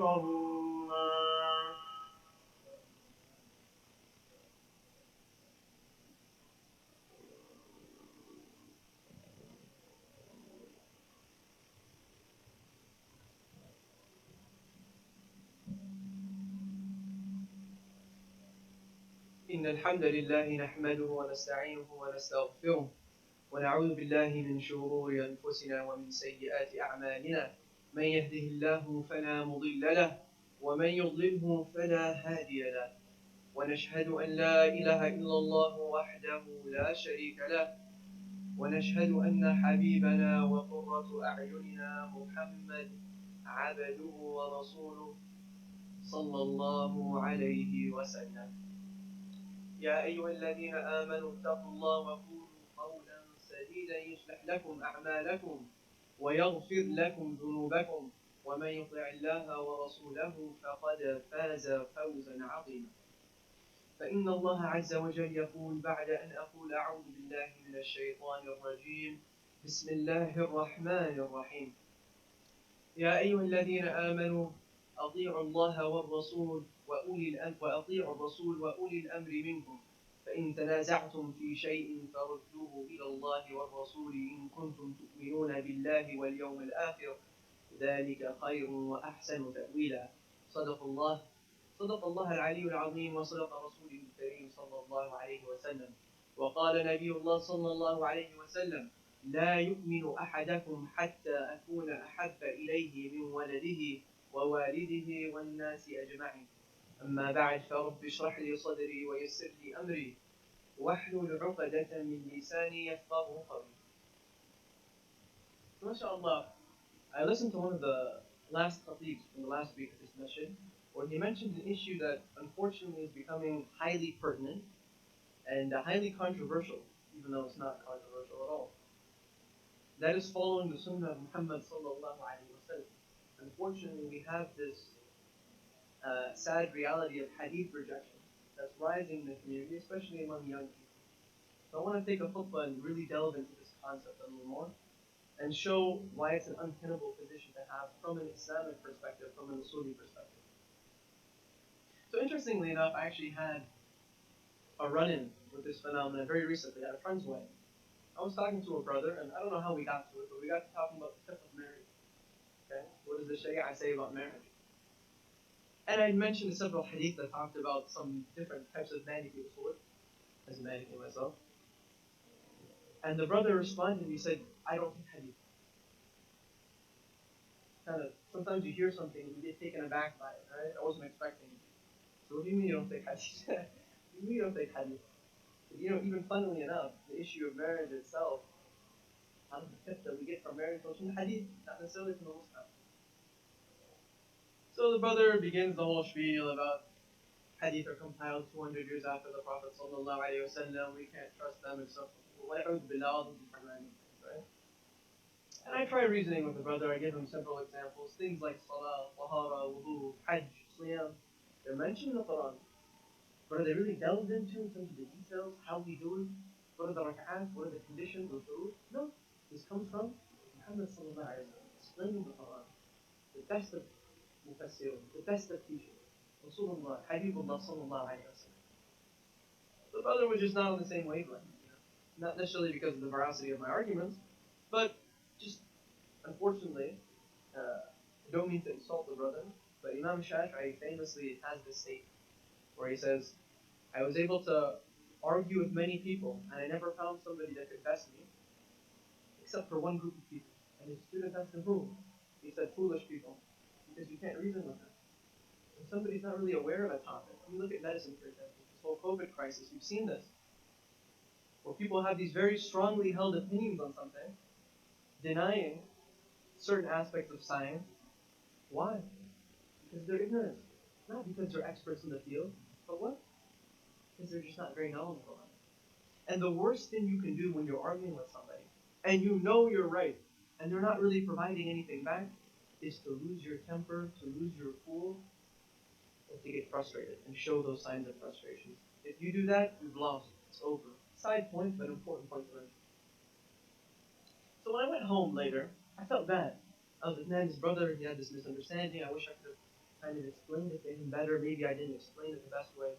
طهورا. إن الحمد لله نحمده ونستعينه ونستغفره ونعوذ بالله من شرور أنفسنا ومن سيئات أعمالنا. من يهده الله فلا مضل له ومن يضلله فلا هادي له، ونشهد أن لا إله إلا الله وحده لا شريك له، ونشهد أن حبيبنا وقرة أعيننا محمد عبده ورسوله صلى الله عليه وسلم. يا أيها الذين آمنوا اتقوا الله وقولوا قولا سديدا يصلح لكم أعمالكم ويغفر لكم ذنوبكم، ومن يطع الله ورسوله فقد فاز فوزا عظيما. فإن الله عز وجل يقول بعد أن أقول أعوذ بالله من الشيطان الرجيم: بسم الله الرحمن الرحيم. يا أيها الذين آمنوا أطيعوا الله والرسول وأطيعوا الرسول وأولي الأمر منكم، فإن تنازعتم في شيء فردوه إلى الله والرسول إن كنتم تؤمنون بالله واليوم الآخر، ذلك خير وأحسن تأويلا. صدق الله العلي العظيم، وصدق رسوله الكريم صلى الله عليه وسلم. وقال نبي الله صلى الله عليه وسلم: لا يؤمن أحدكم حتى أكون أحب إليه من ولده ووالده والناس أجمعين. أما بعد، فرب اشرح لي صدري ويسر لي أمري واحلل عقدة من لساني يفقه قولي. MashaAllah, I listened to one of the last khatibs from the last week of this Masjid, where he mentioned an issue that unfortunately is becoming highly pertinent and highly controversial, even though it's not controversial at all. That is following the Sunnah of Muhammad sallallahu alaihi wasallam. Unfortunately, we have this sad reality of hadith rejection that's rising in the community, especially among young people. So I want to take a khutbah and really delve into this concept a little more and show why it's an untenable position to have from an Islamic perspective, from an Usuli perspective. So interestingly enough, I actually had a run-in with this phenomenon very recently at a friend's wedding. I was talking to a brother, and I don't know how we got to it, but we got to talking about the tip of marriage. Okay, what does the Sharia say about marriage? And I mentioned several hadith that talked about some different types of Maliki usul, as a Maliki myself. And the brother responded and he said, I don't think hadith. Kind of, sometimes you hear something and you get taken aback by it, right? I wasn't expecting it. So what do you mean you don't think hadith? What do you mean you don't think hadith? You know, even funnily enough, the issue of marriage itself, out of the tip that we get from marriage comes from the hadith, not necessarily from the Muslim. So the brother begins the whole spiel about hadith are compiled 200 years after the Prophet sallallahu alaihi wasallam. We can't trust them and stuff. Right? And I try reasoning with the brother. I give him several examples, things like salah, tahara, wudu, hajj, siyam. They're mentioned in the Quran, but are they really delved into in terms of the details, how we do it? What are the rak'at? What are the conditions of the? No, this comes from Muhammad sallallahu alaihi wasallam explaining the Quran, the best of mufassirun, the best of teachers, Rasulullah, Habibullah sallallahu alaihi wasallam. The brother was just not on the same wavelength. Not necessarily because of the veracity of my arguments, but just, unfortunately, I don't mean to insult the brother, but Imam Shafi'i famously has this statement where he says, I was able to argue with many people, and I never found somebody that could best me, except for one group of people. And his student asked him who? He said, foolish people, because you can't reason with them. When somebody's not really aware of a topic, I mean, look at medicine, for example, this whole COVID crisis, we've seen this, where people have these very strongly held opinions on something, denying certain aspects of science. Why? Because they're ignorant. Not because they're experts in the field, but what? Because they're just not very knowledgeable on it. And the worst thing you can do when you're arguing with somebody, and you know you're right, and they're not really providing anything back, is to lose your temper, to lose your cool, and to get frustrated, and show those signs of frustration. If you do that, you've lost. It's over. Side point, but important point to mention. So when I went home later, I felt bad. I was like, man, his brother, he had this misunderstanding. I wish I could have kind of explained it to him better. Maybe I didn't explain it the best way.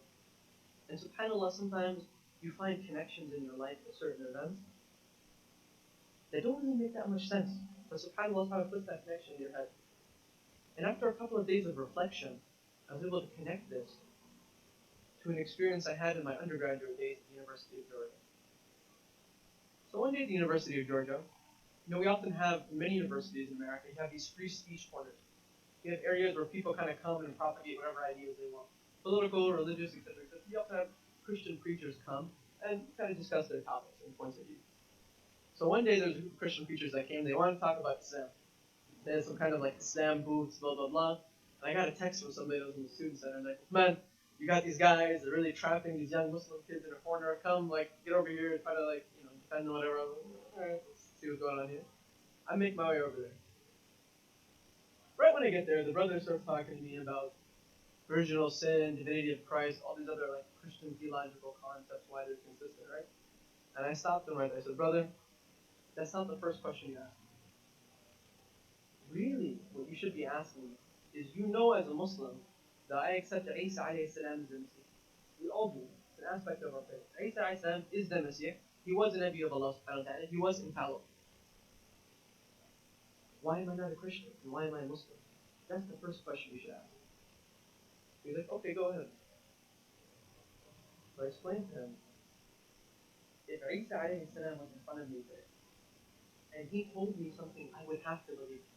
And subhanAllah, sometimes you find connections in your life to certain events that don't really make that much sense. But subhanAllah, how puts that connection in your head. And after a couple of days of reflection, I was able to connect this to an experience I had in my undergraduate days at the University of Georgia. So one day at the University of Georgia, we often have, in many universities in America, you have these free speech corners. You have areas where people kind of come and propagate whatever ideas they want. Political, religious, etc. You often have Christian preachers come and kind of discuss their topics and points of view. So one day there's a group of Christian preachers that came, they wanted to talk about Islam. They had some kind of like Islam booths, blah, blah, blah. And I got a text from somebody that was in the student center, and like, man, you got these guys, they're really trapping these young Muslim kids in a corner. Come, like, get over here and try to, like, defend them, whatever. Alright, let's see what's going on here. I make my way over there. Right when I get there, the brother starts talking to me about original sin, divinity of Christ, all these other, like, Christian theological concepts, why they're consistent, right? And I stopped him right there. I said, brother, that's not the first question you asked. Really, what you should be asking is, as a Muslim, that I accept that Isa alayhi salam is the Messiah. We all do. It's an aspect of our faith. Isa alayhi salam is the Messiah. He was a Nabi of Allah subhanahu wa ta'ala. He was infallible. Why am I not a Christian? And why am I a Muslim? That's the first question you should ask. He's like, okay, go ahead. So I explained to him, if Isa alayhi salam was in front of me today, and he told me something, I would have to believe it.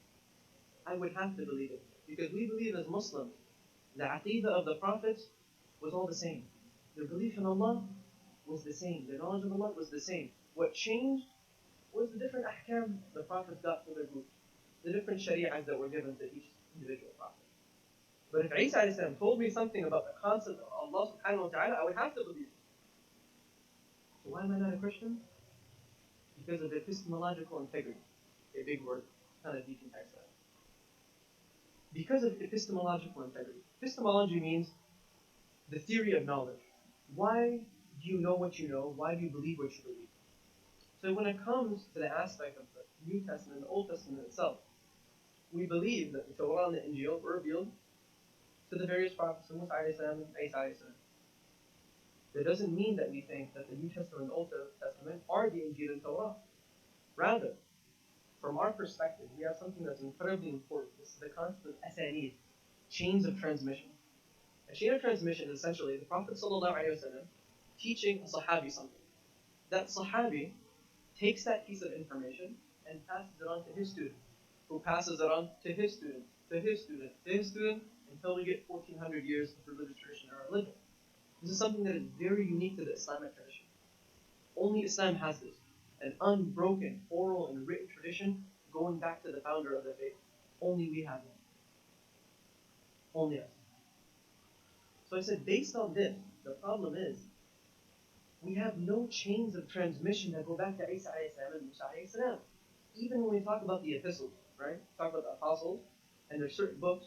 I would have to believe it. Because we believe as Muslims, the aqidah of the prophets was all the same. Their belief in Allah was the same. Their knowledge of Allah was the same. What changed was the different ahkam the prophets got for their groups. The different shari'ahs that were given to each individual prophet. But if Isa alayhi salam told me something about the concept of Allah subhanahu wa ta'ala, I would have to believe it. So why am I not a Christian? Because of epistemological integrity. A big word, kind of decontext that. Because of epistemological integrity. Epistemology means the theory of knowledge. Why do you know what you know? Why do you believe what you believe? So when it comes to the aspect of the New Testament and the Old Testament itself, we believe that the Torah and the Injil were revealed to the various prophets, Musa alayhi salam and Isa alayhi salam. That doesn't mean that we think that the New Testament and the Old Testament are the Injil and Torah. Rather, from our perspective, we have something that's incredibly important. This is the concept of asanid, chains of transmission. A chain of transmission is essentially the Prophet ﷺ teaching a Sahabi something. That Sahabi takes that piece of information and passes it on to his student, who passes it on to his student, to his student, to his student, until we get 1400 years of religious tradition in our religion. This is something that is very unique to the Islamic tradition. Only Islam has this. An unbroken oral and written tradition going back to the founder of the faith. Only we have it. Only us. So I said, based on this, the problem is, we have no chains of transmission that go back to Isa alayhi salam and Musa alayhi salam. Even when we talk about the epistles, right? Talk about the apostles, and there's certain books.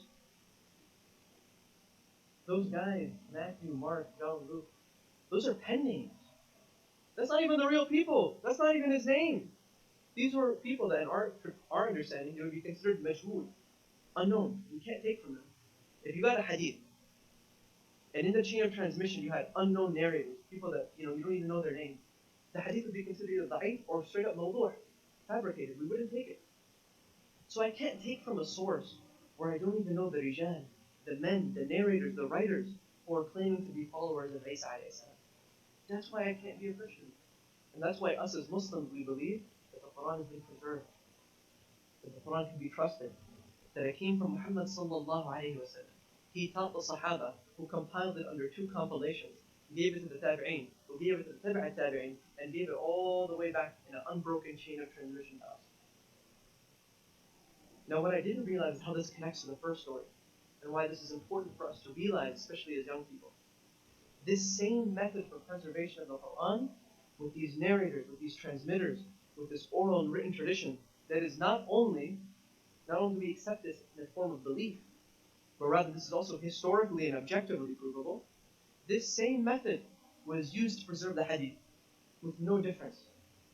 Those guys, Matthew, Mark, John, Luke, those are pen names. That's not even the real people. That's not even his name. These were people that in our understanding, they would be considered majhul, unknown. You can't take from them. If you got a hadith, and in the chain of transmission you had unknown narrators, people that you don't even know their names, the hadith would be considered either da'if or straight up mawdu', fabricated. We wouldn't take it. So I can't take from a source where I don't even know the rijal, the men, the narrators, the writers, who are claiming to be followers of Isa alayhi salam. That's why I can't be a Christian. And that's why us as Muslims, we believe that the Quran has been preserved, that the Quran can be trusted, that it came from Muhammad sallallahu alayhi wa sallam. He taught the Sahaba, who compiled it under 2 compilations, gave it to the Tabi'een, who gave it to the Tabi'at Tabi'een, and gave it all the way back in an unbroken chain of transmission to us. Now what I didn't realize is how this connects to the first story, and why this is important for us to realize, especially as young people. This same method for preservation of the Quran, with these narrators, with these transmitters, with this oral and written tradition, that is not only do we accept this in a form of belief, but rather this is also historically and objectively provable. This same method was used to preserve the hadith, with no difference.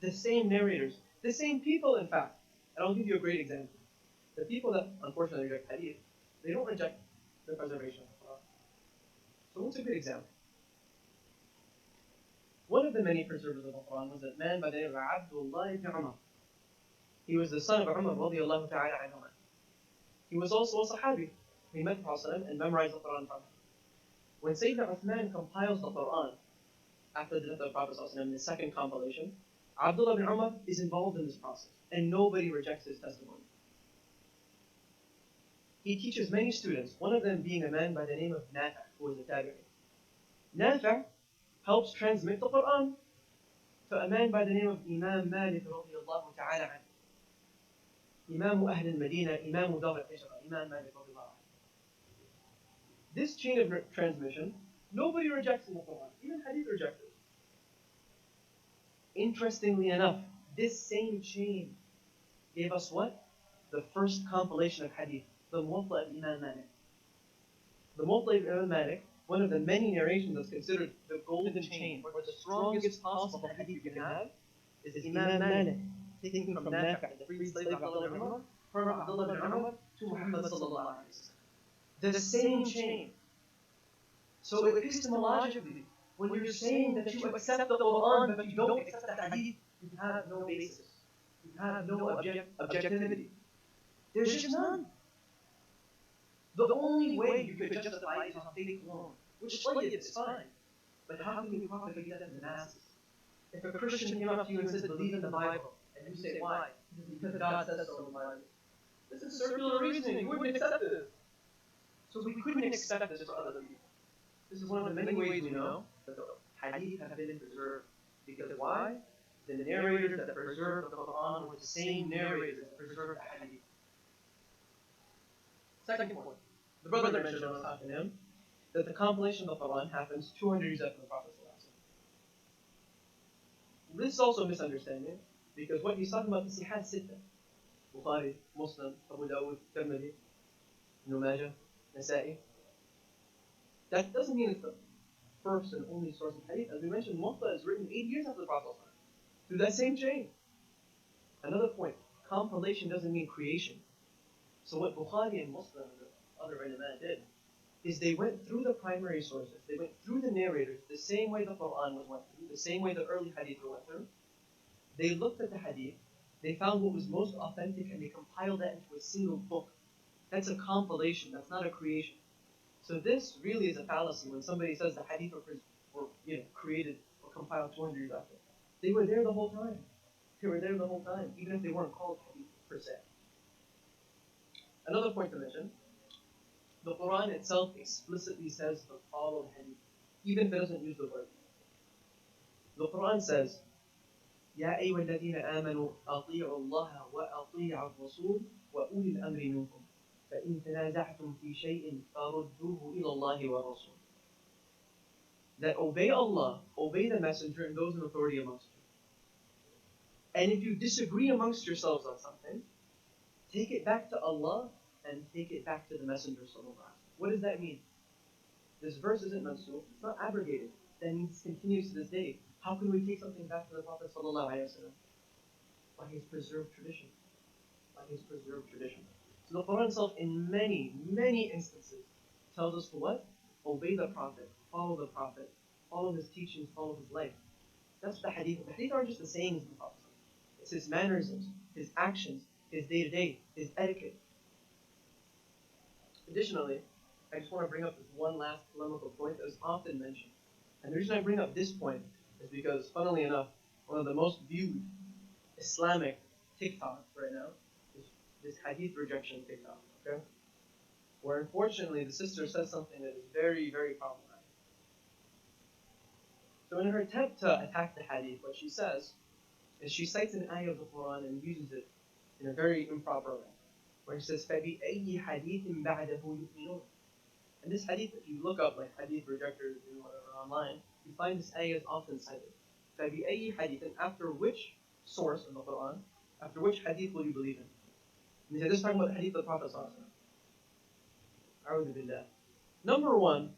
The same narrators, the same people in fact. And I'll give you a great example. The people that unfortunately reject hadith, they don't reject the preservation of the Quran. So what's a good example? One of the many preservers of the Quran was a man by the name of Abdullah ibn Umar. He was the son of Umar radiallahu ta'ala anhu. He was also a Sahabi. He met the Prophet and memorized the Quran from him. When Sayyidina Uthman compiles the Quran after the death of the Prophet in the second compilation, Abdullah ibn Umar is involved in this process, and nobody rejects his testimony. He teaches many students, one of them being a man by the name of Nafi', who is a tabi'i. Nafi' helps transmit the Quran to a man by the name of Imam Malik radiallahu ta'ala anhu. Imam Ahl al-Madina, Imam Dar al-Hijra, Imam Malik radiallahu anhu. This chain of transmission, nobody rejects in the Quran, even Hadith rejects it. Interestingly enough, this same chain gave us what? The first compilation of Hadith, the Muwatta of Imam Malik. The Muwatta of Imam Malik, one of the many narrations that's considered the golden chain, or the strongest possible Hadith you can have, is Imam Malik, taking from Nafi', the free slave Abdullah ibn Umar, from Abdullah ibn Umar to Muhammad sallallahu alaihi wasallam. The same chain. So epistemologically, when you're saying that you accept the Quran but you don't accept the Hadith, you have no basis. You have no objectivity. There's just none. The only way you could justify it is on faith alone, which slightly is fine. But how can you propagate that to the masses? If a Christian came up to you and said, believe in the Bible, and you say, why? Because God says so in the Bible. This is circular reasoning. You wouldn't accept this. So we couldn't expect this for other people. This is one of the many ways we know that the Hadith have been preserved. Because why? The narrators that preserved the Quran were the same narrators that preserved the Hadith. Second point. The brother mentioned when I was talking to him that the compilation of the Quran happens 200 years after the Prophet. This is also a misunderstanding because what he's talking about is Sihah Sitta. Bukhari, Muslim, Abu Dawud, Tirmidhi, Ibn Majah, Nasa'i. That doesn't mean it's the first and only source of hadith. As we mentioned, Muwatta is written 8 years after the Prophet through that same chain. Another point, compilation doesn't mean creation. So what Bukhari and Muslim and the other ulama did is they went through the primary sources, they went through the narrators, the same way the Quran was went through, the same way the early hadith were went through. They looked at the hadith, they found what was most authentic, and they compiled that into a single book. That's a compilation, that's not a creation. So this really is a fallacy when somebody says the hadith were created or compiled 200 years after. They were there the whole time. They were there the whole time, even if they weren't called hadith per se. Another point to mention, the Quran itself explicitly says to follow hadith, even if it doesn't use the word. The Quran says, يَا أَيُّهَا الَّذِينَ آمَنُوا أَطِيعُوا اللَّهَ وَأَطِيعُوا الرَّسُولَ وَأُولِي الْأَمْرِ مِنكُمْ فَإِن تَنَازَعْتُمْ فِي شَيْءٍ فَرُدُّوهُ إِلَى اللَّهِ وَالرَّسُولِ. That obey Allah, obey the Messenger and those in authority amongst you. And if you disagree amongst yourselves on something, take it back to Allah and take it back to the Messenger sallallahu alaihi wasallam. What does that mean? This verse isn't mansukh, it's not abrogated. That means it continues to this day. How can we take something back to the Prophet sallallahu alaihi wasallam? By his preserved tradition. By his preserved tradition. So the Quran itself, in many, many instances, tells us to what? Obey the Prophet, follow his teachings, follow his life. That's the hadith. The hadith aren't just the sayings of the Prophet. It's his mannerisms, his actions, his day-to-day, his etiquette. Additionally, I just want to bring up this one last polemical point that is often mentioned. And the reason I bring up this point is because, funnily enough, one of the most viewed Islamic TikToks right now is this hadith rejection TikTok, okay? Where unfortunately the sister says something that is very, very problematic. So in her attempt to attack the hadith, what she says is she cites an ayah of the Quran and uses it in a very improper way. Where she says, فَبِأَيِّ حَدِيثٍ بَعْدَهُ يُؤْمِنُونَ. And this hadith, if you look up like hadith rejectors and whatever online, you find this ayah is often cited. فَبِأَيِّ حَدِيثٍ, after which source of the Quran, after which hadith will you believe in? And this is talking about the hadith of the Prophet A'udhu billah. Number one,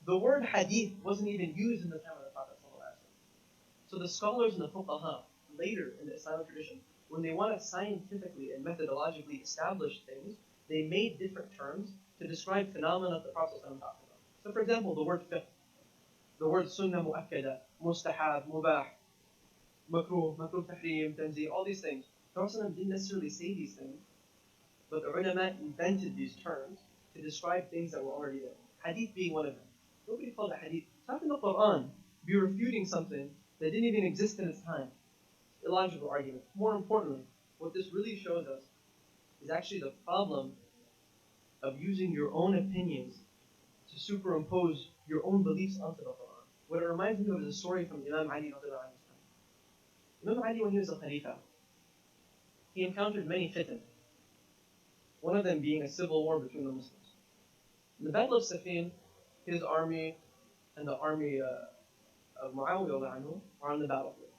the word hadith wasn't even used in the time of the Prophet. So the scholars and the fuqaha, later in the Islamic tradition, when they want to scientifically and methodologically establish things, they made different terms to describe phenomena that the Prophet talked about. So for example, the word fiqh, the word sunnah mu'akkada, mustahab, mubah, makruh, makruh tahrim, tanzih, all these things. The Prophet didn't necessarily say these things, but the ulama invented these terms to describe things that were already there. Hadith being one of them. Nobody called it hadith. How can the Quran be refuting something that didn't even exist in its time? Illogical argument. More importantly, what this really shows us is actually the problem of using your own opinions to superimpose your own beliefs onto the Quran. What it reminds me of is a story from Imam Ali. Imam Ali, when he was a Khalifa, he encountered many fitan, one of them being a civil war between the Muslims. In the Battle of Siffin, his army and the army of Muawiyah are on the battlefield.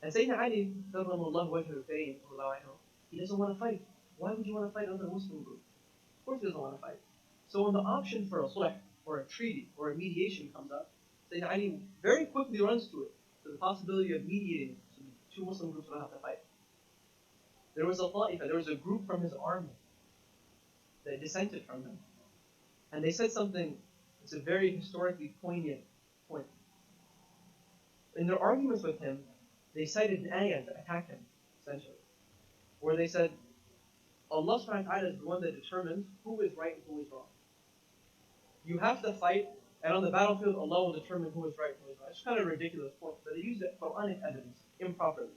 And Sayyidina Ali, he doesn't want to fight. Why would you want to fight another Muslim group? Of course he doesn't want to fight. So when the option for a sulh, or a treaty, or a mediation comes up, Sayyidina Ali very quickly runs to it, to the possibility of mediating so the two Muslim groups don't have to fight. There was a group from his army that dissented from him. And they said something, it's a very historically poignant point. In their arguments with him, they cited an ayah to attack him, essentially, where they said, Allah subhanahu wa ta'ala is the one that determines who is right and who is wrong. You have to fight, and on the battlefield, Allah will determine who is right and who is wrong. It's kind of a ridiculous point, but they use the Quranic evidence improperly.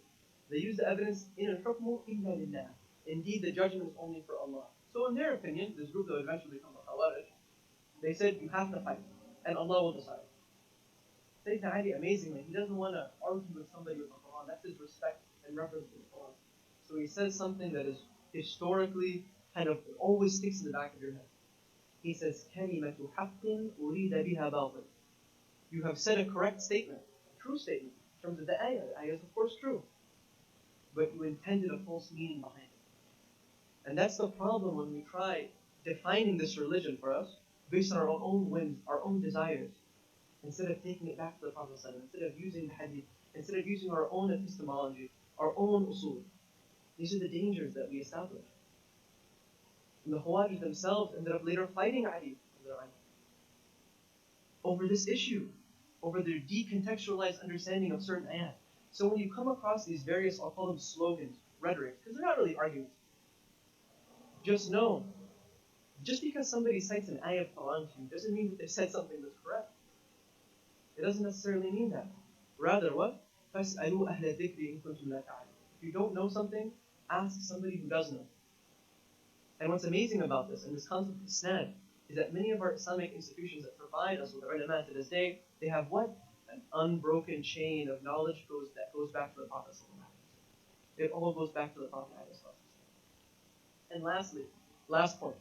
They use the evidence in al-hukmu illa lillah. Indeed, the judgment is only for Allah. So in their opinion, this group that would eventually become the Khawarij, they said you have to fight, and Allah will decide. Sayyidina Ali, amazingly, he doesn't want to argue with somebody with the Quran. That's his respect and reverence for the Quran. So he says something that is historically kind of always sticks in the back of your head. He says, كَلِمَةُ حَقٍّ أُرِيدَ بِهَا بَاطِلٍ. You have said a correct statement, a true statement, in terms of the ayah. The ayah is of course true, but you intended a false meaning behind it. And that's the problem when we try defining this religion for us based on our own whims, our own desires, instead of taking it back to the Prophet, instead of using the hadith, instead of using our own epistemology, our own usul. These are the dangers that we establish. And the Khawarij themselves ended up later fighting Ali over this issue, over their decontextualized understanding of certain ayat. So when you come across these various, I'll call them slogans, rhetoric, because they're not really arguments, just know, just because somebody cites an ayah of Quran to you doesn't mean that they said something that's correct. It doesn't necessarily mean that. Rather, what? فَاسْأَلُوا أَهْلَ الذِّكْرِ إِن كُنتُمْ لَا تَعْلَمُونَ. If you don't know something, ask somebody who does know. And what's amazing about this, and this concept of isnad, is that many of our Islamic institutions that provide us with ulama to this day, they have what? An unbroken chain of knowledge that goes back to the Prophet. It all goes back to the Prophet. And lastly, last point,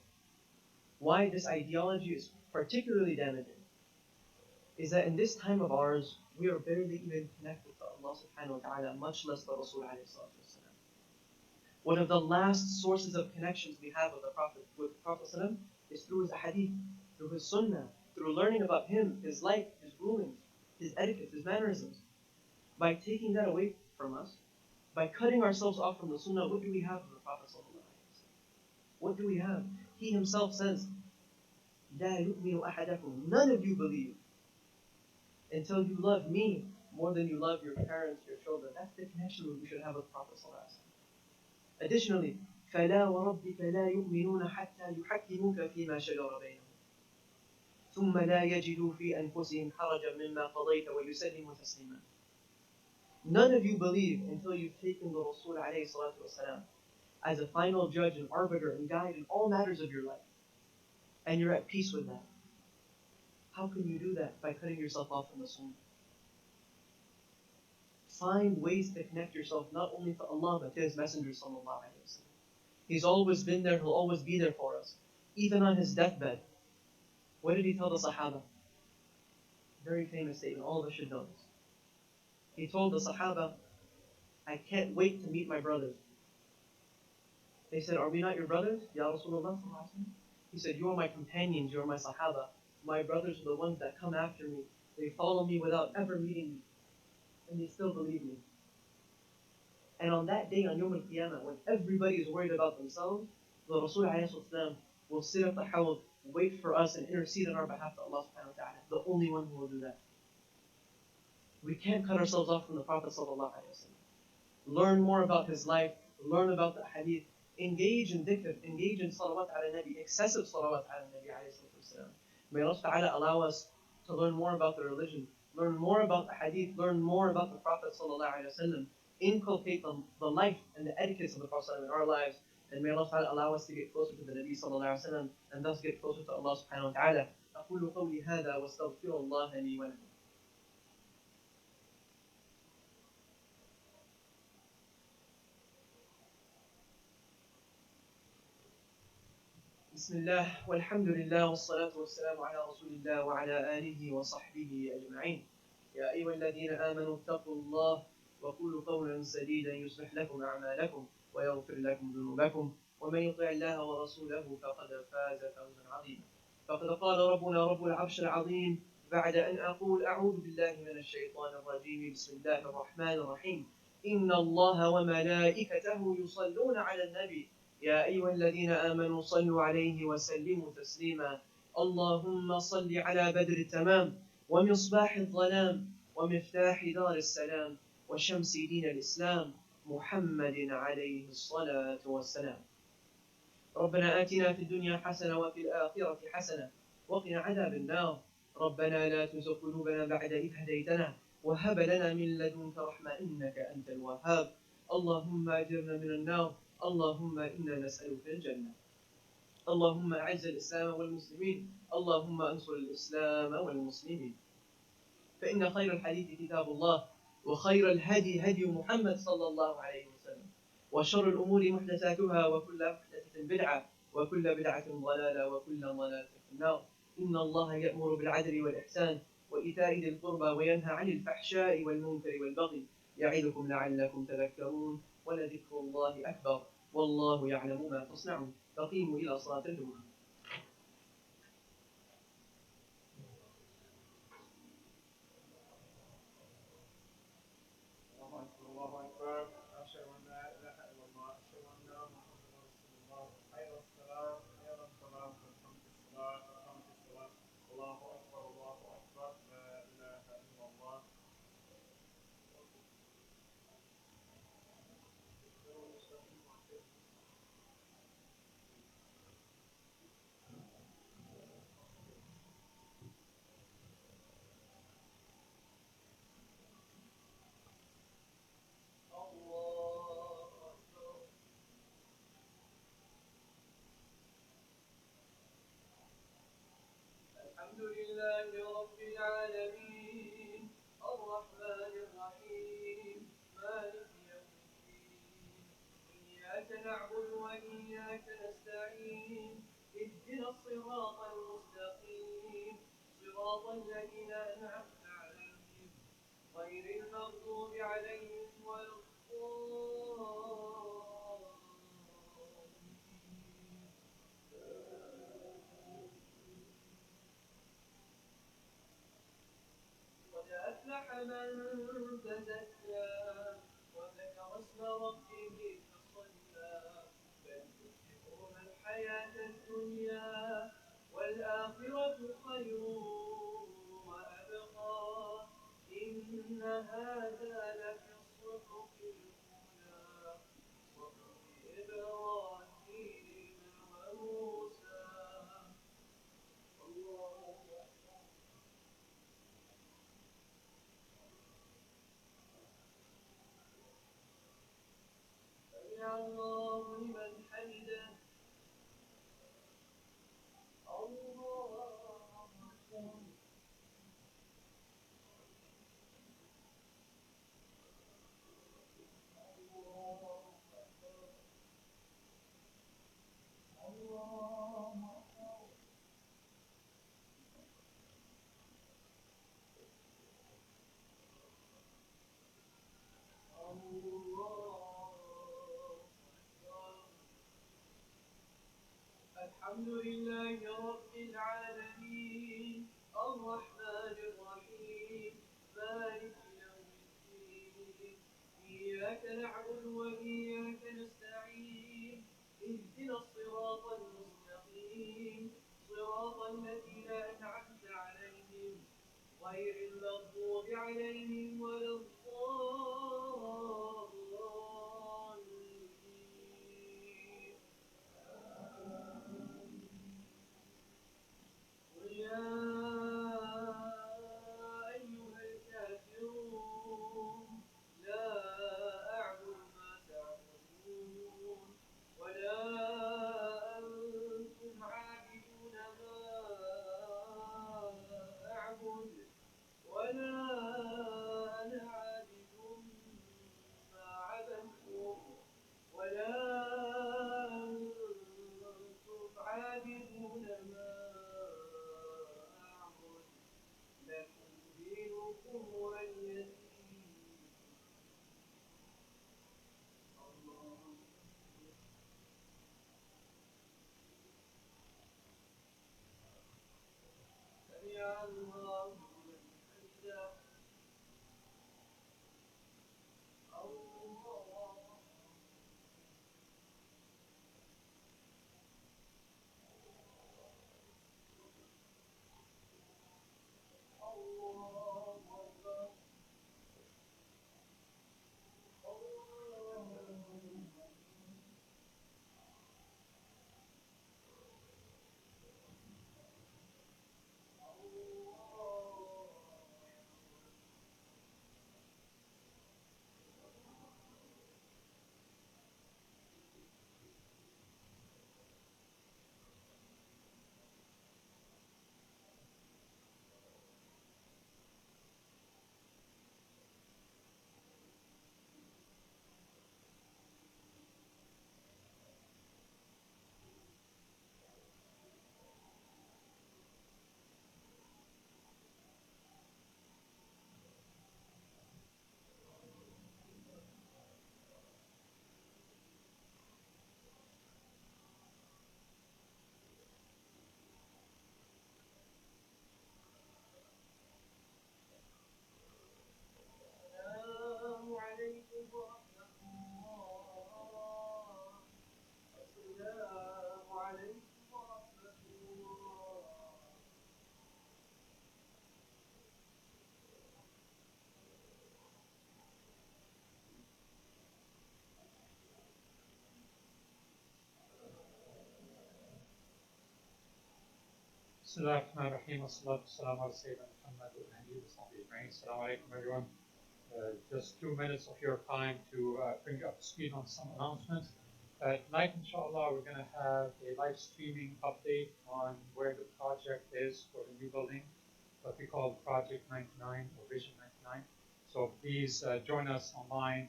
why this ideology is particularly damaging is that in this time of ours, we are barely even connected to Allah subhanahu wa ta'ala, much less the Rasul alayhi salatu wasalam. One of the last sources of connections we have with the Prophet ﷺ is through his hadith, through his sunnah, through learning about him, his life, his rulings, his etiquette, his mannerisms. By taking that away from us, by cutting ourselves off from the sunnah, what do we have from the Prophet ﷺ? What do we have? He himself says, لا يؤمن أحدكم, none of you believe until you love me more than you love your parents, your children. That's the connection we should have with the Prophet ﷺ. Additionally, فَلَا وَرَبِّكَ لَا يُؤْمِنُونَ حَتَّى يُحَكِّمُوكَ فِي مَا شَجَرَ بَيْنَهُمْ ثُمَّ لَا يَجِدُوا فِي أَنفُسِهِمْ حَرَجًا مِمَّا قَضَيْتَ وَيُسَلِّمُوا تَسْلِيمًا. None of you believe until you've taken the Rasul alayhi salatu wasalam as a final judge and arbiter and guide in all matters of your life. And you're at peace with that. How can you do that? By cutting yourself off from the Sunnah. Find ways to connect yourself not only to Allah but to His Messenger sallallahu alayhi wa sallam. He's always been there, He'll always be there for us. Even on His deathbed. What did He tell the Sahaba? Very famous statement, all of us should know this. He told the Sahaba, I can't wait to meet my brothers. They said, are we not your brothers? Ya Rasulullah. He said, you are my companions, you are my Sahaba. My brothers are the ones that come after me. They follow me without ever meeting me. And they still believe me. And on that day, on Yawm al-Qiyamah, when everybody is worried about themselves, the Rasul ﷺ will sit at the hawd, wait for us, and intercede on our behalf to Allah subhanahu wa ta'ala. The only one who will do that. We can't cut ourselves off from the Prophet sallallahu alaihi wasallam. Learn more about his life, learn about the hadith, engage in dhikr, engage in salawat ala nabi, excessive salawat ala nabi alayhi salatu. May Allah ta'ala allow us to learn more about the religion, learn more about the hadith, learn more about the Prophet sallallahu alaihi wasallam, inculcate the life and the etiquettes of the Prophet in our lives, and may Allah ta'ala allow us to get closer to the Nabi sallallahu alaihi wasallam and thus get closer to Allah subhanahu wa ta'ala. أقول قولي هذا واستغفر الله لي ولكم. بسم الله والحمد لله والصلاة والسلام على رسول الله وعلى آله وصحبه أجمعين. يا أيها الذين آمنوا اتقوا الله وقولوا قولا سديدا يصلح لكم أعمالكم ويغفر لكم ذنوبكم ومن يطع الله ورسوله فقد فاز فوزا عظيما. فقد قال ربنا رب العرش العظيم بعد أن أقول أعوذ بالله من الشيطان الرجيم بسم الله الرحمن الرحيم. إن الله وملائكته يصلون على النبي يا أيها الذين آمنوا صلوا عليه وسلموا تسليما. اللهم صل على بدر التمام ومصباح الظلام ومفتاح دار السلام وشمس دين الإسلام محمد عليه الصلاة والسلام. ربنا آتنا في الدنيا حسنة وفي الآخرة حسنة وقنا عذاب النار. ربنا لا تزغ قلوبنا بعد إذ هديتنا وهب لنا من لدنك رحمة إنك أنت الوهاب. اللهم أجرنا من النار. اللهم إنا نسألك الجنة. اللهم أعز الإسلام والمسلمين. اللهم أنصر الإسلام والمسلمين. فإن خير الحديث كتاب الله وخير الهدي هدي محمد صلى الله عليه وسلم وشر الأمور محدثاتها وكل محدثة بدعة وكل بدعة ضلالة وكل ضلالة في النار. إن الله يأمر بالعدل والإحسان وإيتاء ذي القربى وينهى عن الفحشاء والمنكر والبغي يعظكم لعلكم تذكرون ولذكر الله أكبر والله يعلم ما تصنعون. فقيموا إلى صلاة الجمعة. الله أكبر. أشهد أن لا إله إلا الله. أشهد أن محمدا رسول الله. حي على الصلاة حي على الصلاة وقامت الصلاة وقامت الصلاة. الله أكبر الله أكبر. لا إله إلا الله. الحمد لله رب العالمين الرحمن الرحيم مالك يوم الدين. إياك نعبد وإياك نستعين اهدنا الصراط المستقيم صراط الذين أنعمت عليهم غير المغضوب عليهم ولا أفلح من تزكى وذكر اسم ربه فصلى بل تؤثرون الحياة الدنيا والآخرة خير وأبقى. إن هذا لفي الصحف الأولى صحف إبراهيم وموسى. الله لمن حمده. الله أكبر. الحمد لله رب العالمين الرحمن الرحيم مالك يوم الدين. إياك نعبد وإياك نستعين اهدنا الصراط المستقيم تدرون ما أعبد لكم دينكم ولي دين الله سمع الله لمن حمده الله الله أكبر السلام عليكم ورحمة الله السلام عليكم ورحمة الله بسم الله الرحمن الرحيم والصلاة والسلام على سيدنا Muhammad وآله وصحبه أجمعين. Assalamu alaikum everyone. Just 2 minutes of your time to bring you up to speed on some announcements. Tonight, inshallah, we're going to have a live streaming update on where the project is for the new building, what we call Project 99 or Vision 99. So please join us online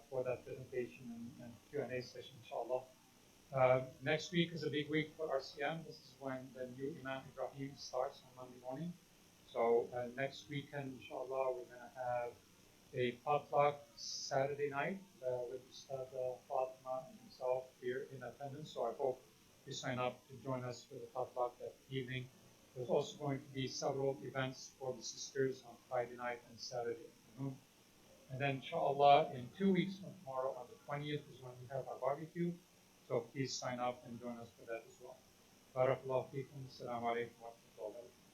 for that presentation and Q&A session, inshallah. Next week is a big week for RCM. This is when the new Imam Ibrahim starts on Monday morning. So next weekend, inshallah, we're going to have a potluck Saturday night with Ustad Fatima and himself here in attendance. So I hope you sign up to join us for the potluck that evening. There's also going to be several events for the sisters on Friday night and Saturday afternoon. And then, inshallah, in 2 weeks from tomorrow, on the 20th, is when we have our barbecue. So please sign up and join us for that as well. Barakallahu feekum. Assalamu alaikum wa rahmatullahi wa barakatuh.